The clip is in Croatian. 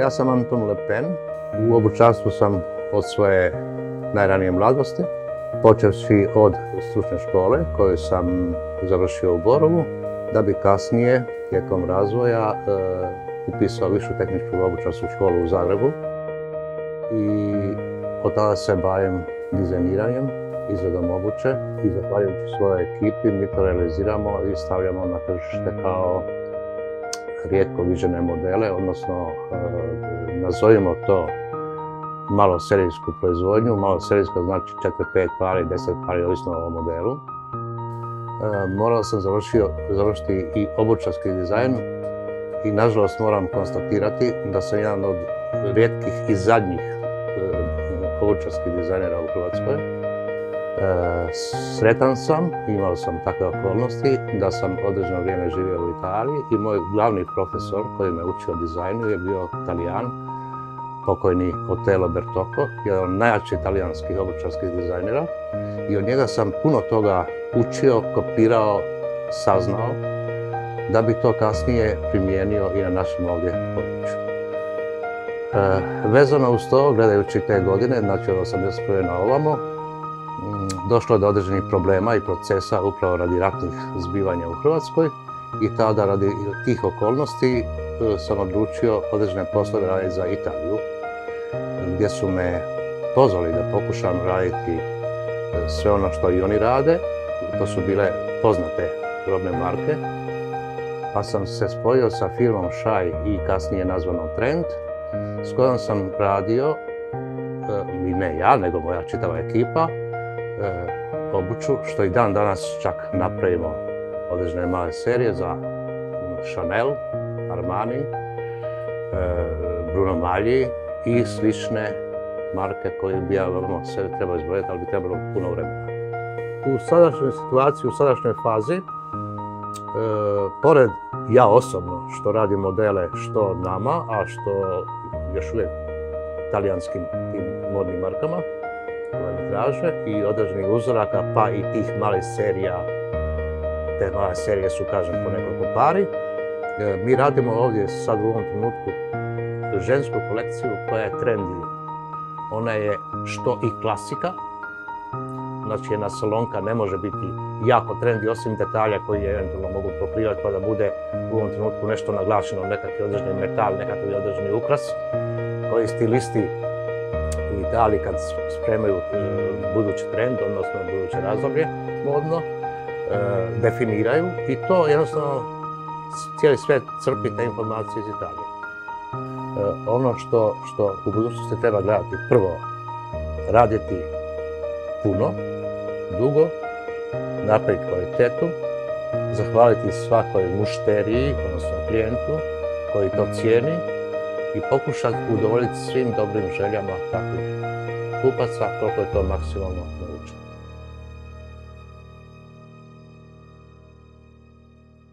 Ja sam Anton Le Pen. U obućarstvu sam od svoje najranije mladosti, počevši od stručne škole koju sam završio u Borovu, da bi kasnije, tijekom razvoja, upisao višu tehničku obućarsku školu u Zagrebu. I od tada se bavim dizajniranjem, izradom obuće i zahvaljujući svojoj ekipi mi to realiziramo i stavljamo na tržište kao rijetko viđene modele, odnosno nazovimo to malo serijsku proizvodnju. Malo serijska znači 4-5 pari, 10 pari, ovisno o modelu. Morao sam završiti i obućarski dizajn i nažalost moram konstatirati da sam jedan od rijetkih i zadnjih obućarskih dizajnera u Hrvatskoj. Sretan sam, imao sam takve okolnosti da sam određeno vrijeme živio u Italiji i moj glavni profesor koji me učio dizajnu je bio Talijan, pokojni Otello Bertocco, jedan od najjačih talijanskih obućarskih dizajnera, i od njega sam puno toga učio, kopirao, saznao, da bi to kasnije primijenio i na našem ovdje području. Vezano uz to, gledajući te godine, znači od 1981. na ovamo, došlo je do određenih problema i procesa upravo radi ratnih zbivanja u Hrvatskoj i tada radi tih okolnosti sam odlučio određene poslove raditi za Italiju, gdje su me pozvali da pokušam raditi sve ono što i oni rade. To su bile poznate robne marke, pa sam se spojio sa firmom Šaj i kasnije nazvanom Trend, s kojom sam radio, i ne ja, nego moja čitava ekipa, obuću, što i dan danas čak napravimo određene male serije za Chanel, Armani, Bruno Magli i slične marke koje bi ja vama sve trebao izbrojati, ali bi trebalo puno vremena. U sadašnjoj situaciji, u sadašnjoj fazi, pored ja osobno što radim modele što nama, a što još uvijek talijanskim tim modnim markama koje mi traže i određenih uzoraka, pa i tih malih serija. Te male serije su, kažem, po nekoliko pari. Mi radimo ovdje sad u ovom trenutku žensku kolekciju koja je trendy. Ona je što i klasika, znači jedna salonka ne može biti jako trendy osim detalja koji eventualno mogu pokrivati pa da bude u ovom trenutku nešto naglašeno, nekakvi određeni metal, nekakvi određeni ukras koji stilisti u Italiji kad spremaju budući trend, odnosno buduće razdoblje modno, definiraju i to jednostavno cijeli svijet crpi te informacije iz Italije. Ono što u budućnosti treba gledati, prvo, raditi puno, dugo, napraviti kvalitetu, zahvaliti svakoj mušteriji, odnosno klijentu koji to cijeni i pokušati udovoljiti svim dobrim željama takvih kupaca koliko je to maksimalno moguće.